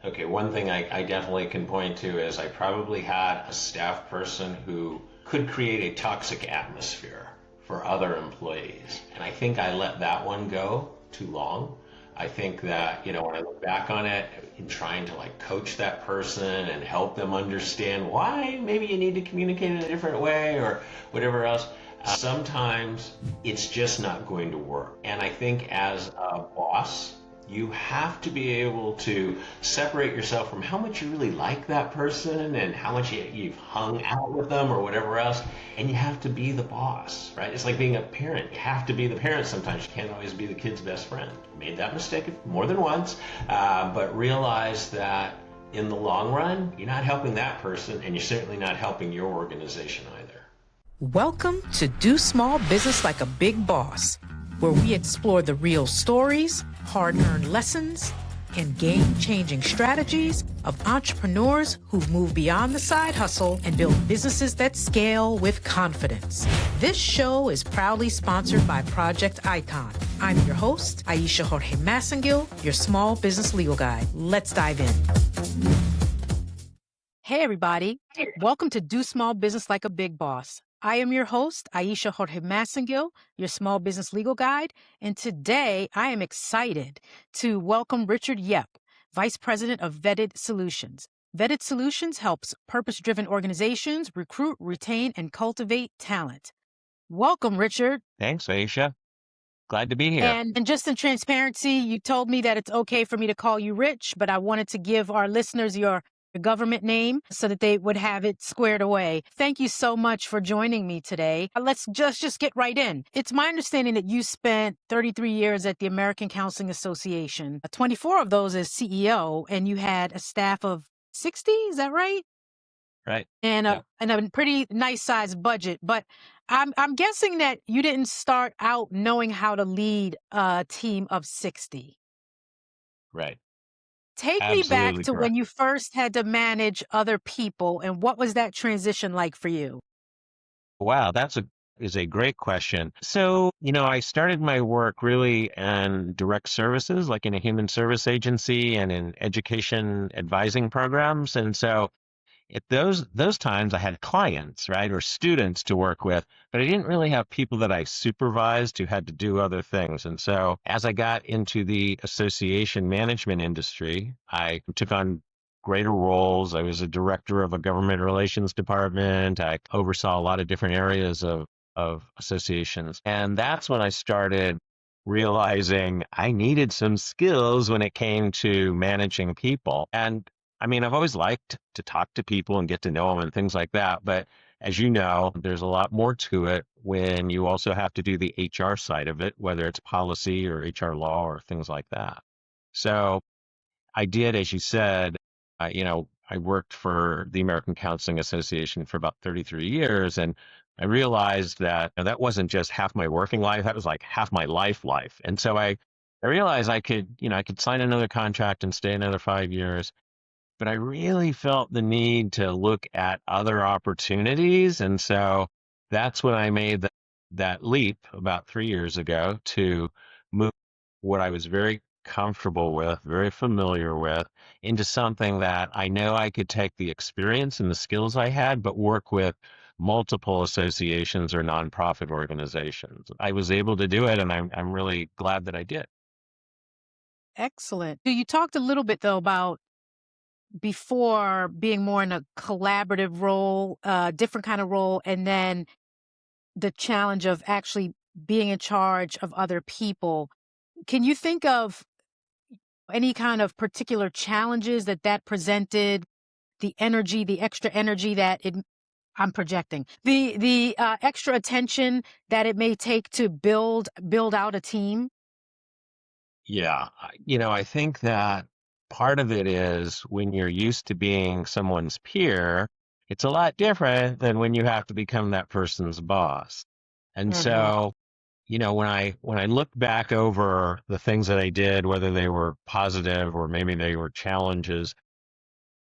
Okay, one thing I definitely can point to is I probably had a staff person who could create a toxic atmosphere for other employees. And I think I let that one go too long. I think that, when I look back on it, in trying to like coach that person and help them understand why maybe you need to communicate in a different way or whatever else, sometimes it's just not going to work. And I think as a boss, you have to be able to separate yourself from how much you really like that person and how much you've hung out with them or whatever else. And you have to be the boss, right? It's like being a parent. You have to be the parent sometimes. You can't always be the kid's best friend. Made that mistake more than once, but realize that in the long run, you're not helping that person and you're certainly not helping your organization either. Welcome to Do Small Business Like a Big Boss, where we explore the real stories, hard-earned lessons, and game-changing strategies of entrepreneurs who've moved beyond the side hustle and built businesses that scale with confidence. This show is proudly sponsored by Project Icon. I'm your host, Aisha Jorge Massengill, your small business legal guide. Let's dive in. Hey, everybody. Welcome to Do Small Business Like a Big Boss. I am your host, Aisha Jorge Massengill, your small business legal guide, and today I am excited to welcome Richard Yep, Vice President of Vetted Solutions. Vetted Solutions helps purpose-driven organizations recruit, retain, and cultivate talent. Welcome, Richard. Thanks, Aisha. Glad to be here. And just in transparency, you told me that it's okay for me to call you Rich, but I wanted to give our listeners your government name so that they would have it squared away. Thank you so much for joining me today. Let's just get right in. It's my understanding that you spent 33 years at the American Counseling Association, 24 of those as CEO, and you had a staff of 60, is that right? Right. And a pretty nice sized budget. But I'm guessing that you didn't start out knowing how to lead a team of 60. Right. Take Absolutely me back to correct. when you first had to manage other people, and what was that transition like for you? Wow, is a great question. So, I started my work really in direct services, like in a human service agency and in education advising programs. And so at those times I had clients, right, or students to work with, but I didn't really have people that I supervised who had to do other things. And so as I got into the association management industry, I took on greater roles. I was a director of a government relations department. I oversaw a lot of different areas of associations. And that's when I started realizing I needed some skills when it came to managing people. And I've always liked to talk to people and get to know them and things like that. But as you know, there's a lot more to it when you also have to do the HR side of it, whether it's policy or HR law or things like that. So I did, as you said, I worked for the American Counseling Association for about 33 years. And I realized that that wasn't just half my working life. That was like half my life. And so I realized I could sign another contract and stay another 5 years. But I really felt the need to look at other opportunities. And so that's when I made that leap about 3 years ago to move what I was very comfortable with, very familiar with, into something that I know I could take the experience and the skills I had, but work with multiple associations or nonprofit organizations. I was able to do it, and I'm really glad that I did. Excellent. You talked a little bit, though, about before being more in a collaborative role, different kind of role, and then the challenge of actually being in charge of other people. Can you think of any kind of particular challenges that presented, the energy, the extra energy that I'm projecting, the extra attention that it may take to build out a team? Yeah, I think that part of it is when you're used to being someone's peer, it's a lot different than when you have to become that person's boss. And Mm-hmm. so, when I look back over the things that I did, whether they were positive or maybe they were challenges,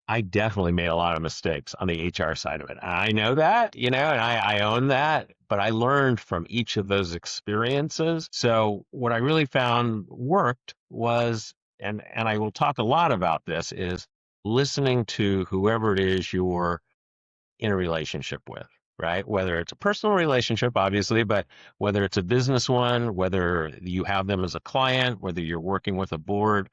I definitely made a lot of mistakes on the HR side of it. I know that, and I own that, but I learned from each of those experiences. So what I really found worked was and I will talk a lot about this, is listening to whoever it is you're in a relationship with, right? Whether it's a personal relationship, obviously, but whether it's a business one, whether you have them as a client, whether you're working with a board,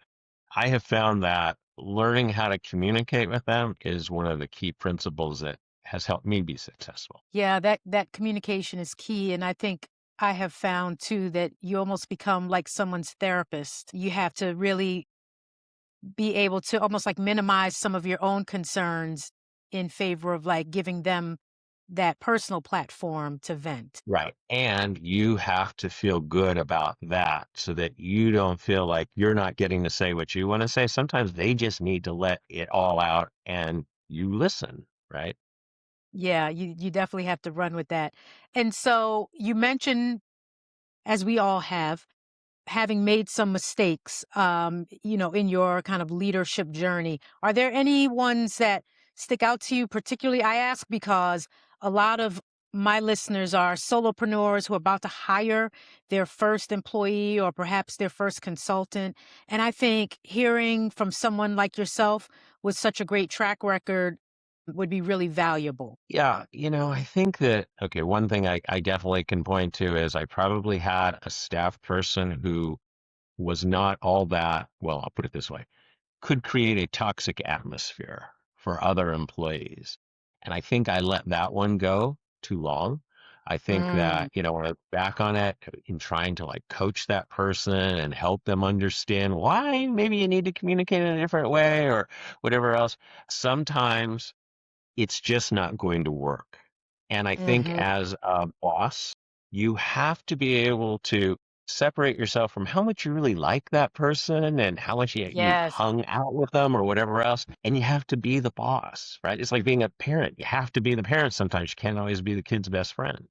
I have found that learning how to communicate with them is one of the key principles that has helped me be successful. Yeah, that communication is key. And I think I have found too that you almost become like someone's therapist. You have to really be able to almost like minimize some of your own concerns in favor of like giving them that personal platform to vent. Right. And you have to feel good about that so that you don't feel like you're not getting to say what you want to say. Sometimes they just need to let it all out and you listen, right? Yeah, you definitely have to run with that. And so you mentioned, as we all have, having made some mistakes, in your kind of leadership journey. Are there any ones that stick out to you particularly? I ask because a lot of my listeners are solopreneurs who are about to hire their first employee or perhaps their first consultant. And I think hearing from someone like yourself with such a great track record would be really valuable. Yeah, I think that, okay, one thing I definitely can point to is I probably had a staff person who was not all that, well, I'll put it this way, could create a toxic atmosphere for other employees. And I think I let that one go too long. I think Mm, that, when I look back on it, in trying to like coach that person and help them understand why maybe you need to communicate in a different way or whatever else, sometimes it's just not going to work. And I think hmm. as a boss, you have to be able to separate yourself from how much you really like that person and how much you've Yes. hung out with them or whatever else. And you have to be the boss, right? It's like being a parent. You have to be the parent sometimes. You can't always be the kid's best friend.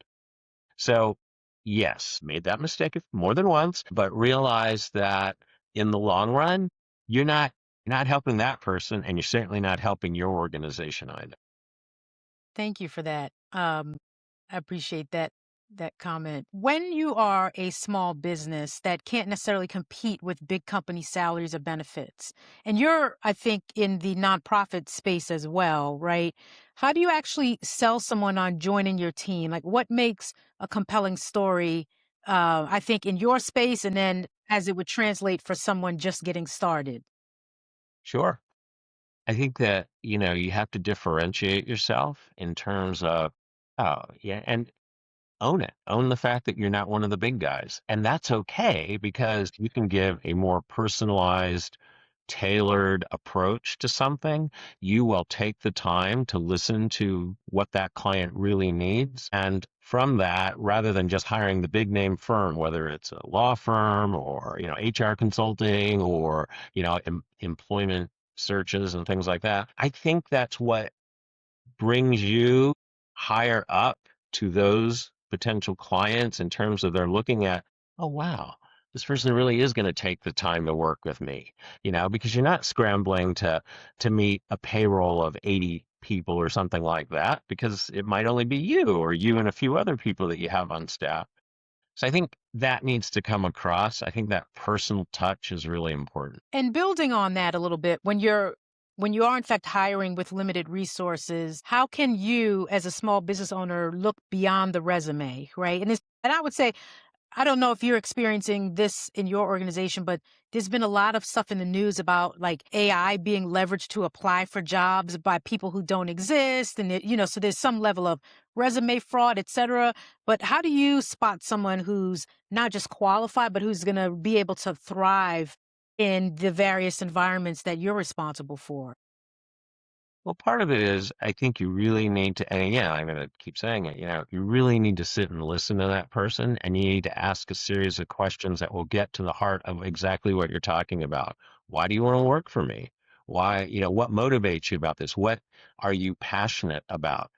So, yes, made that mistake more than once, but realize that in the long run, you're not helping that person and you're certainly not helping your organization either. Thank you for that. I appreciate that comment. When you are a small business that can't necessarily compete with big company salaries or benefits, and you're, I think, in the nonprofit space as well, right? How do you actually sell someone on joining your team? Like, what makes a compelling story? I think in your space, and then as it would translate for someone just getting started. Sure. I think that, you have to differentiate yourself in terms of, oh, yeah, and own it. Own the fact that you're not one of the big guys. And that's okay because you can give a more personalized, tailored approach to something. You will take the time to listen to what that client really needs. And from that, rather than just hiring the big name firm, whether it's a law firm or, HR consulting or, employment searches and things like that, I think that's what brings you higher up to those potential clients in terms of they're looking at, oh, wow, this person really is going to take the time to work with me, because you're not scrambling to meet a payroll of 80 people or something like that, because it might only be you or you and a few other people that you have on staff. So I think that needs to come across. I think that personal touch is really important. And building on that a little bit, when you are in fact hiring with limited resources, how can you as a small business owner look beyond the resume, right? And I would say I don't know if you're experiencing this in your organization, but there's been a lot of stuff in the news about like AI being leveraged to apply for jobs by people who don't exist. And, so there's some level of resume fraud, et cetera. But how do you spot someone who's not just qualified, but who's going to be able to thrive in the various environments that you're responsible for? Well, part of it is I think you really need to, and yeah, I'm going to keep saying it, you really need to sit and listen to that person and you need to ask a series of questions that will get to the heart of exactly what you're talking about. Why do you want to work for me? Why, what motivates you about this? What are you passionate about?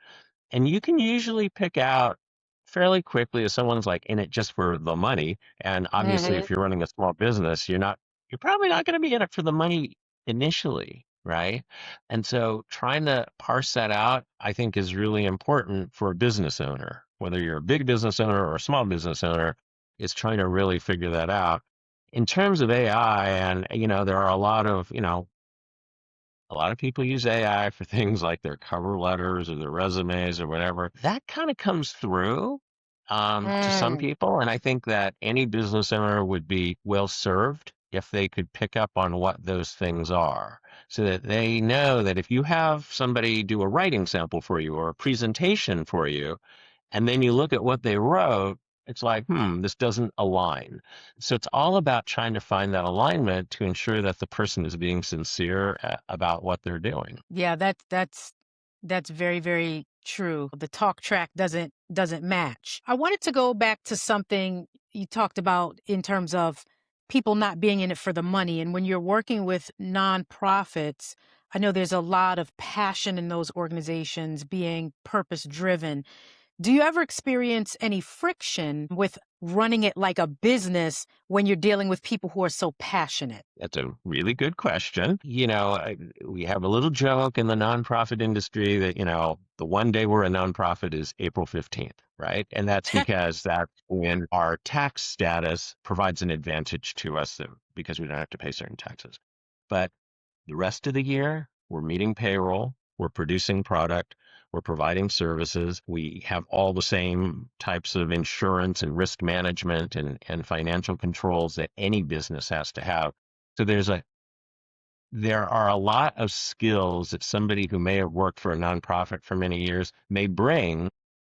And you can usually pick out fairly quickly if someone's like in it just for the money. And obviously, Hmm. if you're running a small business, you're probably not going to be in it for the money initially, right? And so trying to parse that out, I think, is really important for a business owner, whether you're a big business owner or a small business owner, is trying to really figure that out. in terms of AI, and there are a lot of people use AI for things like their cover letters or their resumes or whatever. That kind of comes through to some Mm. people. And I think that any business owner would be well served if they could pick up on what those things are so that they know that if you have somebody do a writing sample for you or a presentation for you, and then you look at what they wrote, it's like, this doesn't align. So it's all about trying to find that alignment to ensure that the person is being sincere about what they're doing. Yeah, that's very, very true. The talk track doesn't match. I wanted to go back to something you talked about in terms of people not being in it for the money. And when you're working with nonprofits, I know there's a lot of passion in those organizations being purpose driven. Do you ever experience any friction with running it like a business when you're dealing with people who are so passionate? That's a really good question. We have a little joke in the nonprofit industry that, the one day we're a nonprofit is April 15th, right? And that's because that's when our tax status provides an advantage to us because we don't have to pay certain taxes. But the rest of the year, we're meeting payroll, we're producing product, we're providing services, we have all the same types of insurance and risk management and financial controls that any business has to have. So there are a lot of skills that somebody who may have worked for a nonprofit for many years may bring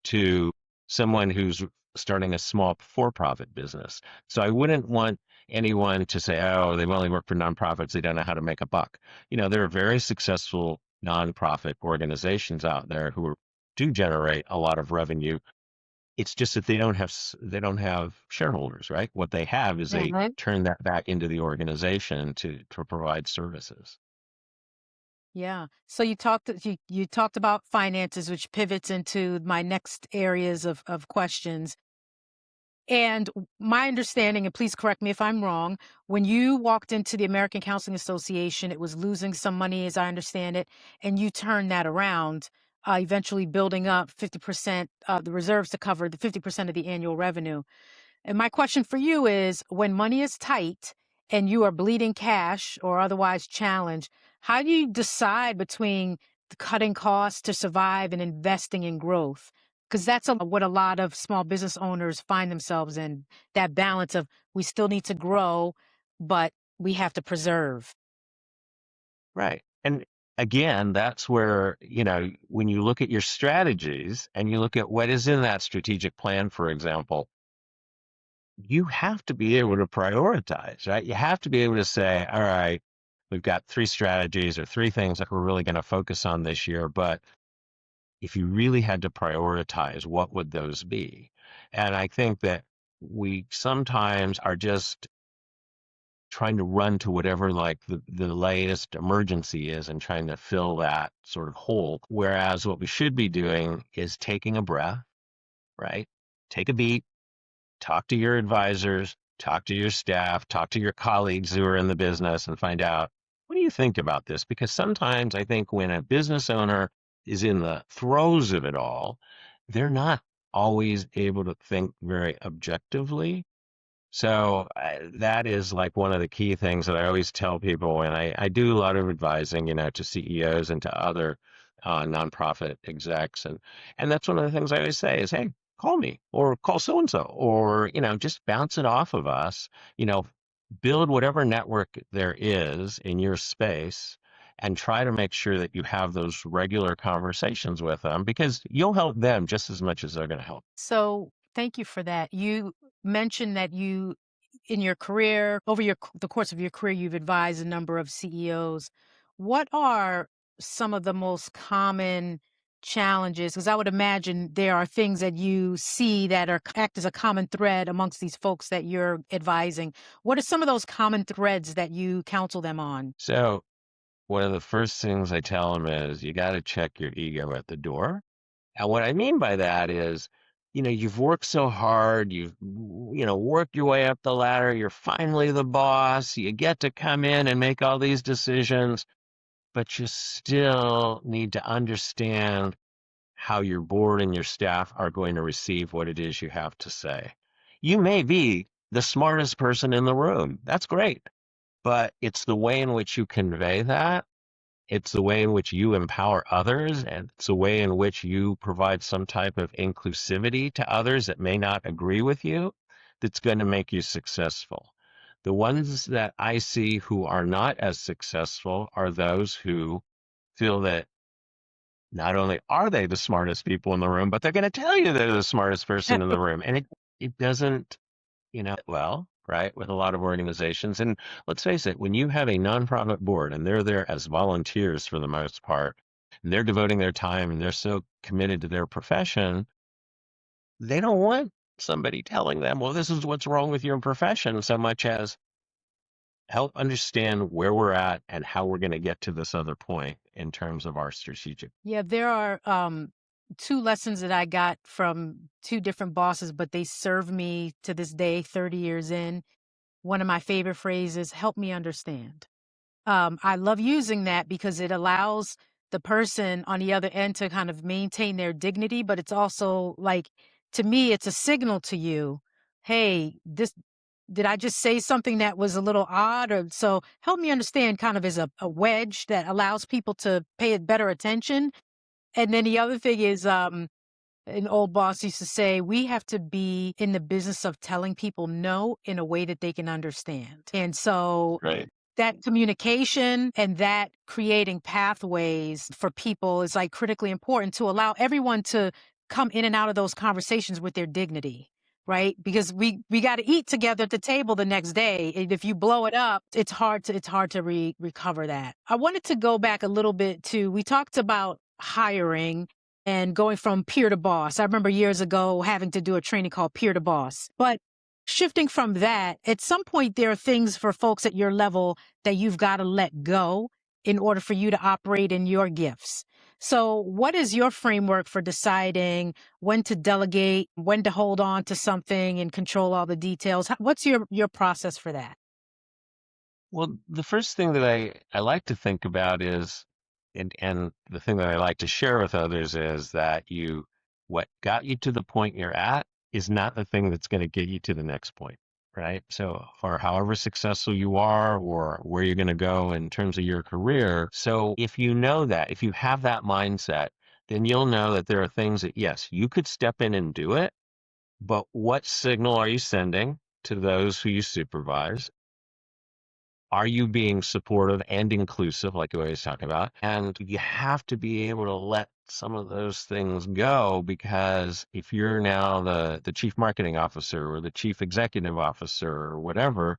to someone who's starting a small for-profit business. So I wouldn't want anyone to say, oh, they've only worked for nonprofits, they don't know how to make a buck. There are very successful nonprofit organizations out there who do generate a lot of revenue. It's just that they don't have shareholders, right? What they have is they Mhm. turn that back into the organization to provide services. Yeah. So you talked about finances, which pivots into my next areas of questions. And my understanding, and please correct me if I'm wrong, when you walked into the American Counseling Association, it was losing some money, as I understand it, and you turned that around, eventually building up 50% the reserves to cover the 50% of the annual revenue. And my question for you is, when money is tight and you are bleeding cash or otherwise challenged, how do you decide between the cutting costs to survive and investing in growth? Because that's what a lot of small business owners find themselves in, that balance of we still need to grow, but we have to preserve. Right. And again, that's where, when you look at your strategies and you look at what is in that strategic plan, for example, you have to be able to prioritize, right? You have to be able to say, all right, we've got three strategies or three things that we're really going to focus on this year. But if you really had to prioritize, what would those be? And I think that we sometimes are just trying to run to whatever like the latest emergency is and trying to fill that sort of hole. Whereas what we should be doing is taking a breath, right? Take a beat, talk to your advisors, talk to your staff, talk to your colleagues who are in the business and find out, what do you think about this? Because sometimes I think when a business owner is in the throes of it all, they're not always able to think very objectively. So that is like one of the key things that I always tell people when I do a lot of advising, to CEOs and to other nonprofit execs, and that's one of the things I always say is, hey, call me or call so and so, or just bounce it off of us. You know, build whatever network there is in your space, and try to make sure that you have those regular conversations with them because you'll help them just as much as they're going to help. So thank you for that. You mentioned that you, in your career, over the course of your career, you've advised a number of CEOs. What are some of the most common challenges? Because I would imagine there are things that you see that act as a common thread amongst these folks that you're advising. What are some of those common threads that you counsel them on? So one of the first things I tell them is you got to check your ego at the door. And what I mean by that is, you've worked so hard, you've, worked your way up the ladder, you're finally the boss, you get to come in and make all these decisions, but you still need to understand how your board and your staff are going to receive what it is you have to say. You may be the smartest person in the room. That's great. But it's the way in which you convey that. It's the way in which you empower others, and it's the way in which you provide some type of inclusivity to others that may not agree with you that's going to make you successful. The ones that I see who are not as successful are those who feel that not only are they the smartest people in the room, but they're going to tell you they're the smartest person in the room. And it doesn't, well, right, with a lot of organizations. And let's face it, when you have a nonprofit board and they're there as volunteers for the most part, and they're devoting their time and they're so committed to their profession, they don't want somebody telling them, well, this is what's wrong with your profession, so much as help understand where we're at and how we're going to get to this other point in terms of our strategic. Yeah, there are two lessons that I got from two different bosses, but they serve me to this day, 30 years in. One of my favorite phrases, help me understand. I love using that because it allows the person on the other end to kind of maintain their dignity, but it's also like, to me, it's a signal to you, hey, this, did I just say something that was a little odd? Or so help me understand kind of is a wedge that allows people to pay it better attention. And then the other thing is, an old boss used to say, we have to be in the business of telling people no in a way that they can understand. And so Right. that communication and that creating pathways for people is like critically important to allow everyone to come in and out of those conversations with their dignity, right? Because we got to eat together at the table the next day. And if you blow it up, it's hard to recover that. I wanted to go back a little bit to, we talked about hiring and going from peer to boss. I remember years ago having to do a training called peer to boss. But shifting from that, at some point, there are things for folks at your level that you've got to let go in order for you to operate in your gifts. So, what is your framework for deciding when to delegate, when to hold on to something and control all the details? What's your process for that? Well, the first thing that I like to think about is, and the thing that I like to share with others is that what got you to the point you're at is not the thing that's going to get you to the next point, right? So, or however successful you are, or where you're going to go in terms of your career. So, if you know that, if you have that mindset, then you'll know that there are things that, yes, you could step in and do it, but what signal are you sending to those who you supervise? Are you being supportive and inclusive, like we always talk about? And you have to be able to let some of those things go, because if you're now the chief marketing officer or the chief executive officer or whatever,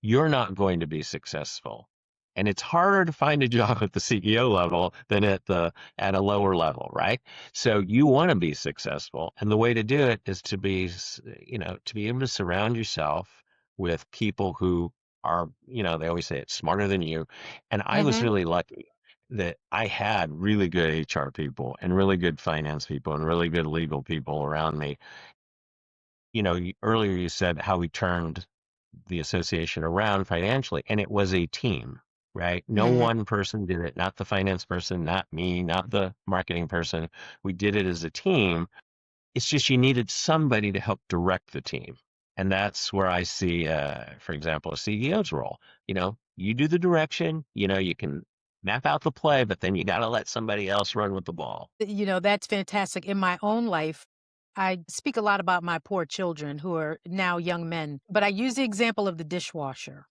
you're not going to be successful. And it's harder to find a job at the CEO level than at a lower level, right? So you want to be successful, and the way to do it is to be able to surround yourself with people who are, they always say it's smarter than you. And I was Mm-hmm. really lucky that I had really good HR people and really good finance people and really good legal people around me. Earlier you said how we turned the association around financially, and it was a team, right? No Mm-hmm. one person did it, not the finance person, not me, not the marketing person. We did it as a team. It's just you needed somebody to help direct the team. And that's where I see, for example, a CEO's role. You do the direction, you can map out the play, but then you got to let somebody else run with the ball. That's fantastic. In my own life, I speak a lot about my poor children who are now young men, but I use the example of the dishwasher.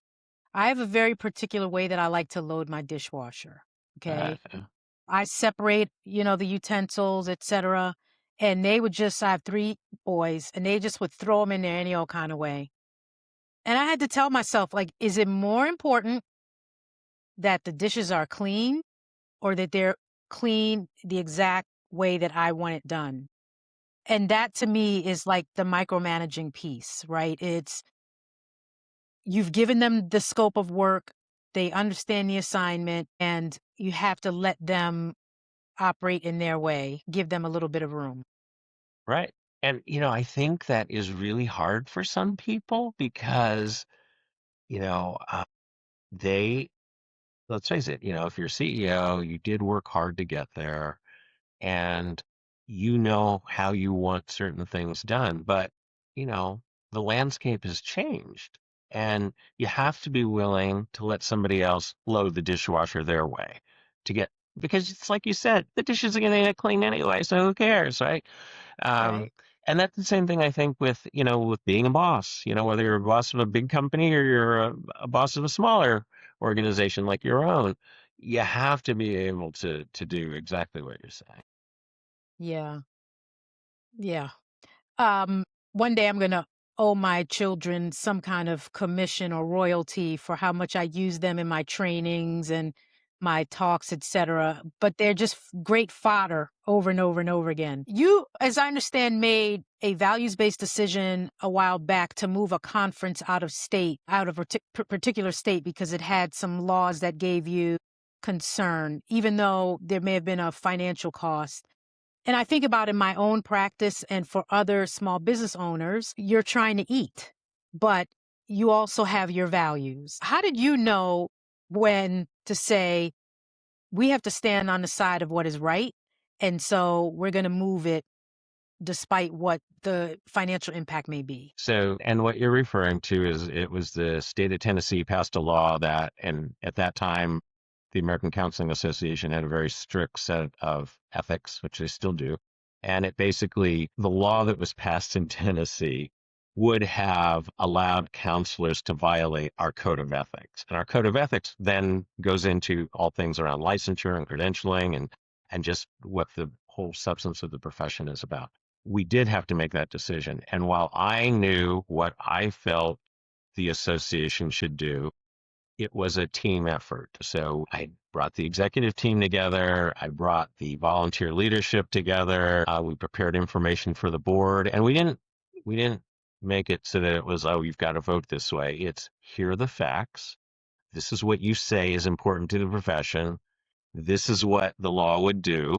I have a very particular way that I like to load my dishwasher. Uh, Okay. I separate, the utensils, etc. And I have three boys, and they just would throw them in there any old kind of way. And I had to tell myself, like, is it more important that the dishes are clean or that they're clean the exact way that I want it done? And that to me is like the micromanaging piece, right? It's you've given them the scope of work, they understand the assignment, and you have to let them operate in their way, give them a little bit of room. right. And, I think that is really hard for some people because, you know, uh, they, let's face it, if you're CEO, you did work hard to get there, and you know how you want certain things done. But, you know, the landscape has changed. And you have to be willing to let somebody else load the dishwasher their way to get, because it's like you said, the dishes are going to get clean anyway. So who cares, right? Um, Right. and that's the same thing I think with, with being a boss, whether you're a boss of a big company or you're a boss of a smaller organization like your own, you have to be able to do exactly what you're saying. Yeah. Yeah. Um, One day I'm going to owe my children some kind of commission or royalty for how much I use them in my trainings and my talks, etc. But they're just great fodder over and over and over again. You, as I understand, made a values-based decision a while back to move a conference out of state, out of a particular state, because it had some laws that gave you concern, even though there may have been a financial cost. And I think about in my own practice and for other small business owners, you're trying to eat, but you also have your values. How did you know when to say, we have to stand on the side of what is right? And so we're going to move it despite what the financial impact may be. So, and what you're referring to is it was the state of Tennessee passed a law that, and at that time, the American Counseling Association had a very strict set of ethics, which they still do. And it basically, the law that was passed in Tennessee would have allowed counselors to violate our code of ethics. And our code of ethics then goes into all things around licensure and credentialing and just what the whole substance of the profession is about. We did have to make that decision. And while I knew what I felt the association should do, it was a team effort. So I brought the executive team together. I brought the volunteer leadership together. We prepared information for the board, and we didn't make it so that it was, oh, you've got to vote this way. It's here are the facts. This is what you say is important to the profession. This is what the law would do.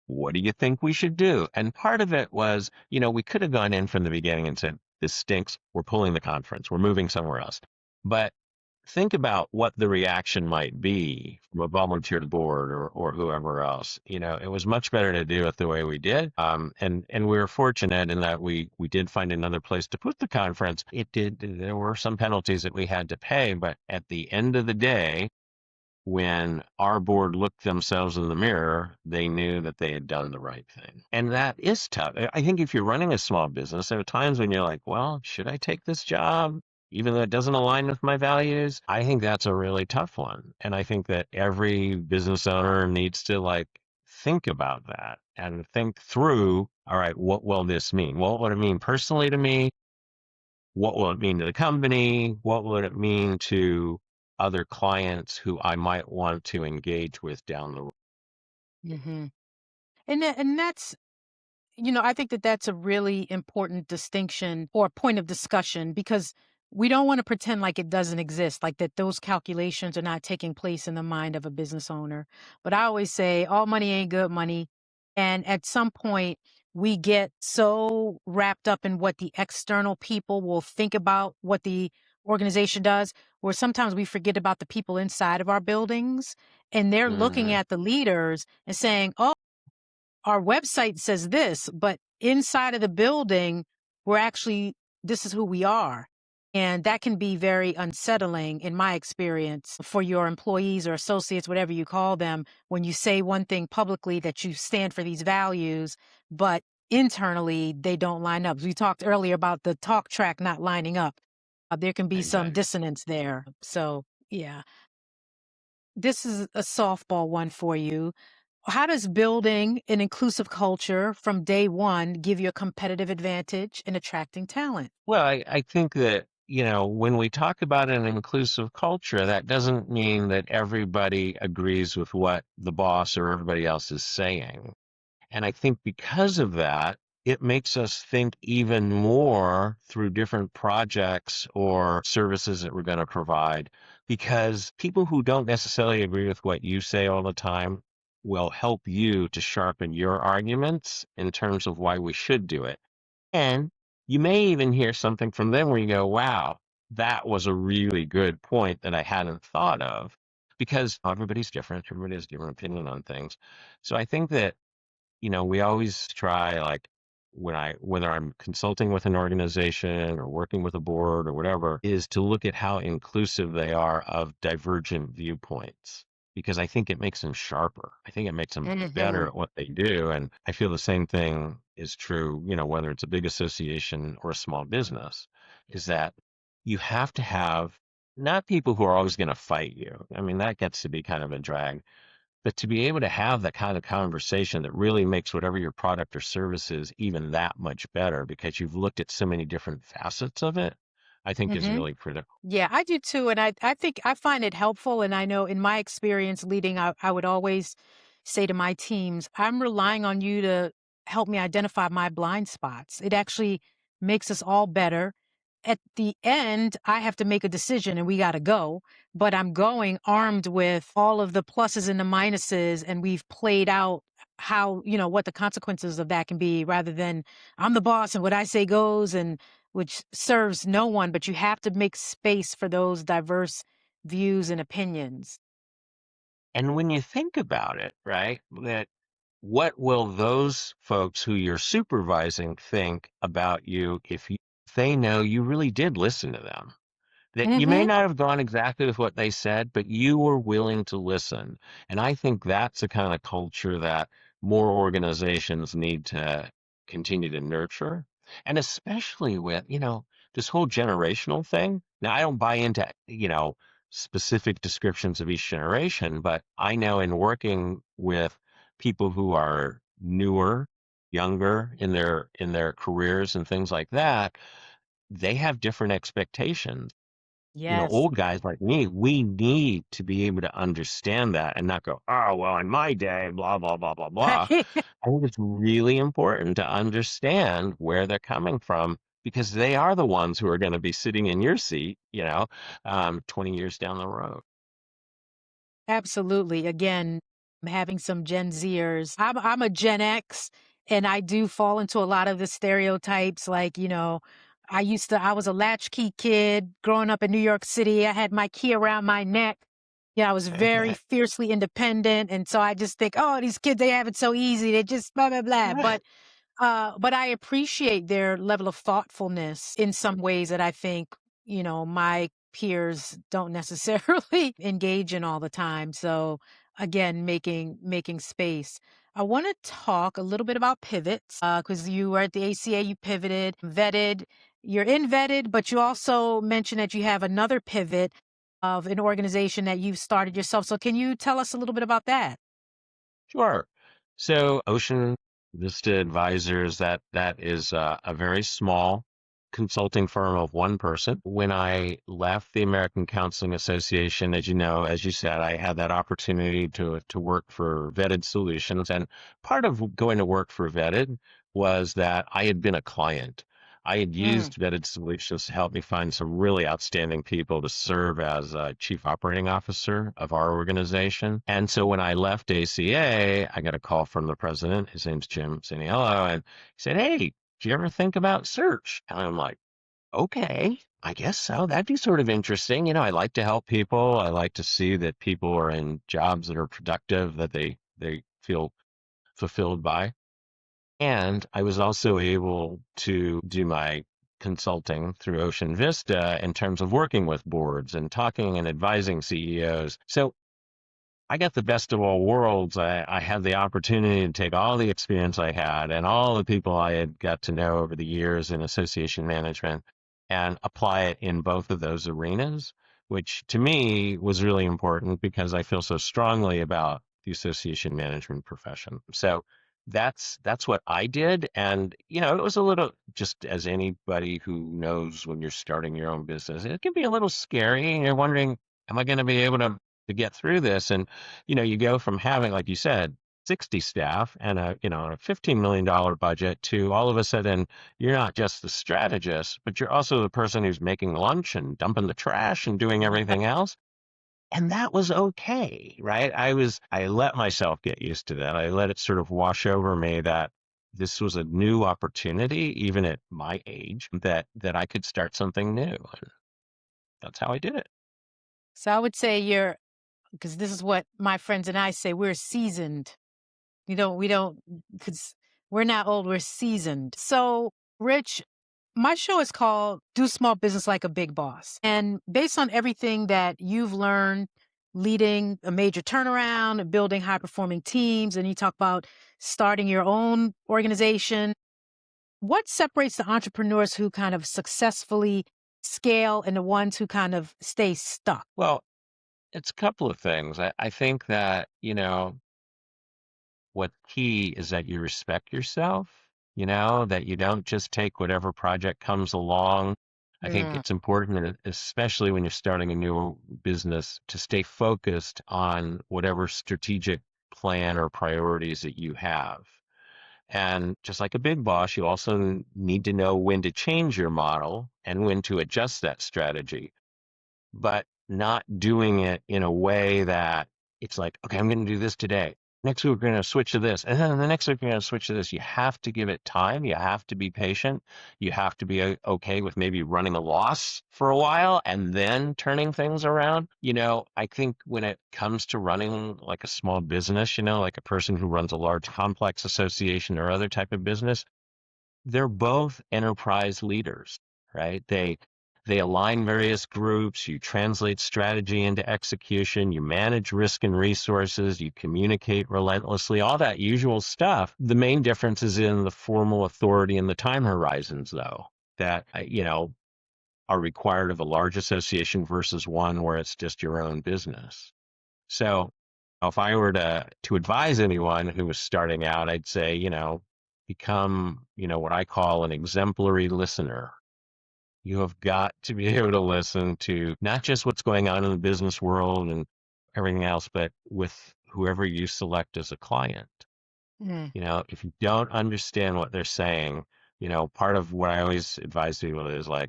What do you think we should do? And part of it was, we could have gone in from the beginning and said, this stinks. We're pulling the conference. We're moving somewhere else. But think about what the reaction might be from a volunteer board or whoever else. It was much better to do it the way we did. And we were fortunate in that we did find another place to put the conference. There were some penalties that we had to pay, but at the end of the day, when our board looked themselves in the mirror, they knew that they had done the right thing. And that is tough. I think if you're running a small business, there are times when you're like, well, should I take this job? Even though it doesn't align with my values, I think that's a really tough one. And I think that every business owner needs to think about that and think through, all right, what will this mean? What would it mean personally to me? What will it mean to the company? What would it mean to other clients who I might want to engage with down the road? Hmm. And that's, I think that that's a really important distinction or point of discussion, because we don't want to pretend like it doesn't exist, like that those calculations are not taking place in the mind of a business owner. But I always say all money ain't good money. And at some point, we get so wrapped up in what the external people will think about what the organization does, where sometimes we forget about the people inside of our buildings, and they're looking Hmm. at the leaders and saying, oh, our website says this, but inside of the building, we're actually, this is who we are. And that can be very unsettling in my experience for your employees or associates, whatever you call them, when you say one thing publicly that you stand for these values, but internally they don't line up. We talked earlier about the talk track not lining up. There can be some Exactly. dissonance there. So, yeah, this is a softball one for you. How does building an inclusive culture from day one give you a competitive advantage in attracting talent? Well, I think that, when we talk about an inclusive culture, that doesn't mean that everybody agrees with what the boss or everybody else is saying. And I think because of that, it makes us think even more through different projects or services that we're going to provide, because people who don't necessarily agree with what you say all the time will help you to sharpen your arguments in terms of why we should do it. And you may even hear something from them where you go, wow, that was a really good point that I hadn't thought of, because everybody's different. Everybody has a different opinion on things. So I think that we always try whether I'm consulting with an organization or working with a board or whatever, is to look at how inclusive they are of divergent viewpoints. Because I think it makes them sharper. I think it makes them better Hmm. at what they do. And I feel the same thing is true, whether it's a big association or a small business, is that you have to have not people who are always going to fight you. I mean, that gets to be kind of a drag, but to be able to have that kind of conversation that really makes whatever your product or service is even that much better because you've looked at so many different facets of it, I think is Hmm. really critical. Yeah, I do too. And I think I find it helpful. And I know in my experience leading, I would always say to my teams, I'm relying on you to help me identify my blind spots. It actually makes us all better. At the end, I have to make a decision and we got to go, but I'm going armed with all of the pluses and the minuses. And we've played out how, what the consequences of that can be rather than I'm the boss and what I say goes. And which serves no one, but you have to make space for those diverse views and opinions. And when you think about it, right, that what will those folks who you're supervising think about you if they know you really did listen to them? That you may Mhm. not have gone exactly with what they said, but you were willing to listen. And I think that's the kind of culture that more organizations need to continue to nurture. And especially with, this whole generational thing. Now, I don't buy into, specific descriptions of each generation, but I know in working with people who are newer, younger in their careers and things like that, they have different expectations. Yes. Old guys like me, we need to be able to understand that and not go, oh, well, in my day, blah, blah, blah, blah, blah. I think it's really important to understand where they're coming from because they are the ones who are going to be sitting in your seat, 20 years down the road. Absolutely. Again, I'm having some Gen Zers. I'm a Gen X, and I do fall into a lot of the stereotypes. Like, I was a latchkey kid growing up in New York City. I had my key around my neck. Yeah, I was very fiercely independent. And so I just think, oh, these kids, they have it so easy. They just blah, blah, blah. But I appreciate their level of thoughtfulness in some ways that I think, my peers don't necessarily engage in all the time. So again, making space. I want to talk a little bit about pivots because you were at the ACA, you pivoted, vetted, you're in vetted, but you also mentioned that you have another pivot of an organization that you've started yourself. So can you tell us a little bit about that? Sure. So Ocean Vista Advisors, that is a very small consulting firm of one person. When I left the American Counseling Association, as you said, I had that opportunity to work for Vetted Solutions. And part of going to work for Vetted was that I had been a client. I had Mm, used Vetted Solutions to help me find some really outstanding people to serve as a chief operating officer of our organization. And so when I left ACA, I got a call from the president. His name's Jim Saniello, and he said, "Hey, do you ever think about search?" And I'm like, "Okay, I guess so. That'd be sort of interesting. I like to help people. I like to see that people are in jobs that are productive, that they feel fulfilled by." And I was also able to do my consulting through Ocean Vista in terms of working with boards and talking and advising CEOs. So I got the best of all worlds. I had the opportunity to take all the experience I had and all the people I had got to know over the years in association management and apply it in both of those arenas, which to me was really important because I feel so strongly about the association management profession. So that's what I did. And, it was a little, just as anybody who knows when you're starting your own business, it can be a little scary and you're wondering, am I going to be able to get through this? And you go from having, like you said, 60 staff and a $15 million budget to all of a sudden you're not just the strategist, but you're also the person who's making lunch and dumping the trash and doing everything else. And that was okay, right? I let myself get used to that. I let it sort of wash over me that this was a new opportunity, even at my age, that I could start something new. And that's how I did it. So I would say you're because this is what my friends and I say, we're seasoned. We don't, because We're not old, we're seasoned. So, Rich, my show is called Do Small Business Like a Big Boss. And based on everything that you've learned leading a major turnaround and building high performing teams, and you talk about starting your own organization, what separates the entrepreneurs who kind of successfully scale and the ones who kind of stay stuck? Well, it's a couple of things. I think that, what's key is that you respect yourself, that you don't just take whatever project comes along. I think Mm, it's important, especially when you're starting a new business, to stay focused on whatever strategic plan or priorities that you have. And just like a big boss, you also need to know when to change your model and when to adjust that strategy, but not doing it in a way that it's like, okay, I'm going to do this today. Next week, we're going to switch to this. And then the next week, we're going to switch to this. You have to give it time. You have to be patient. You have to be okay with maybe running a loss for a while and then turning things around. I think when it comes to running like a small business, like a person who runs a large complex association or other type of business, they're both enterprise leaders, right? They align various groups, you translate strategy into execution, you manage risk and resources, you communicate relentlessly, all that usual stuff. The main difference is in the formal authority and the time horizons, though, that, are required of a large association versus one where it's just your own business. So if I were to advise anyone who was starting out, I'd say, become, what I call an exemplary listener. You have got to be able to listen to not just what's going on in the business world and everything else, but with whoever you select as a client. mm. If you don't understand what they're saying, part of what I always advise people is like,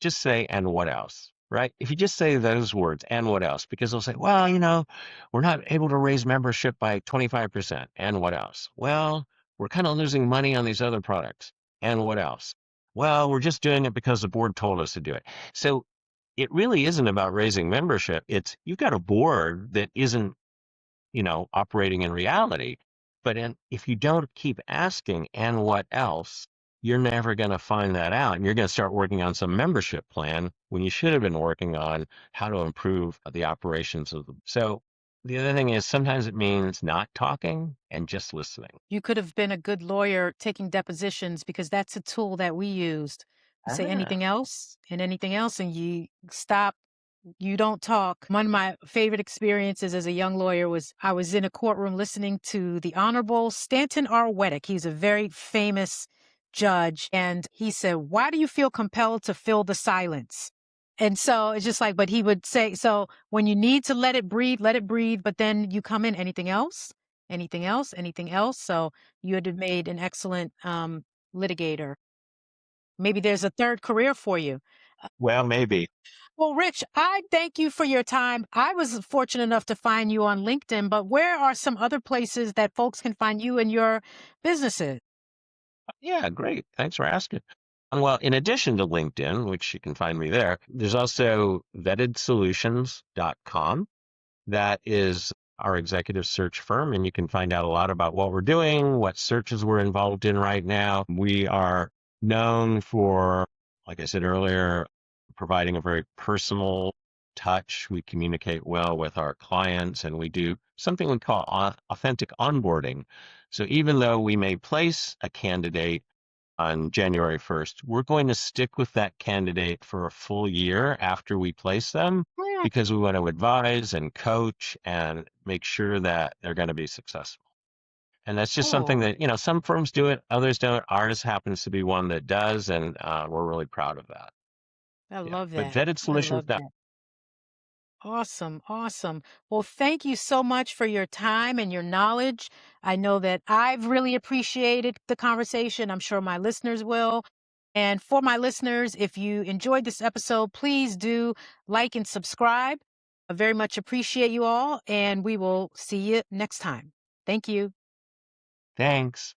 just say, and what else? Right? If you just say those words, and what else? Because they'll say, well, we're not able to raise membership by 25%. And what else? Well, we're kind of losing money on these other products. And what else? Well, we're just doing it because the board told us to do it. So it really isn't about raising membership. It's you've got a board that isn't, operating in reality. But if you don't keep asking, and what else, you're never going to find that out. And you're going to start working on some membership plan when you should have been working on how to improve the operations of them. So the other thing is sometimes it means not talking and just listening. You could have been a good lawyer taking depositions because that's a tool that we used. You say Ah. anything else and anything else, and you stop. You don't talk. One of my favorite experiences as a young lawyer was I was in a courtroom listening to the Honorable Stanton R. Weddick. He's a very famous judge. And he said, "Why do you feel compelled to fill the silence?" And so it's just like, but he would say, so when you need to let it breathe, but then you come in, anything else? Anything else? Anything else? So you had made an excellent litigator. Maybe there's a third career for you. Well, maybe. Well, Rich, I thank you for your time. I was fortunate enough to find you on LinkedIn, but where are some other places that folks can find you and your businesses? Yeah, great. Thanks for asking. Well, in addition to LinkedIn, which you can find me there, there's also vettedsolutions.com. That is our executive search firm, and you can find out a lot about what we're doing, what searches we're involved in right now. We are known for, like I said earlier, providing a very personal touch. We communicate well with our clients, and we do something we call authentic onboarding. So even though we may place a candidate on January 1st, we're going to stick with that candidate for a full year after we place them Yeah. because we want to advise and coach and make sure that they're going to be successful. And that's just something Oh, that, some firms do it, others don't. Ours happens to be one that does, and we're really proud of that. I Yeah. love But that. vetted I solutions. love that. Awesome. Awesome. Well, thank you so much for your time and your knowledge. I know that I've really appreciated the conversation. I'm sure my listeners will. And for my listeners, if you enjoyed this episode, please do like and subscribe. I very much appreciate you all, and we will see you next time. Thank you. Thanks.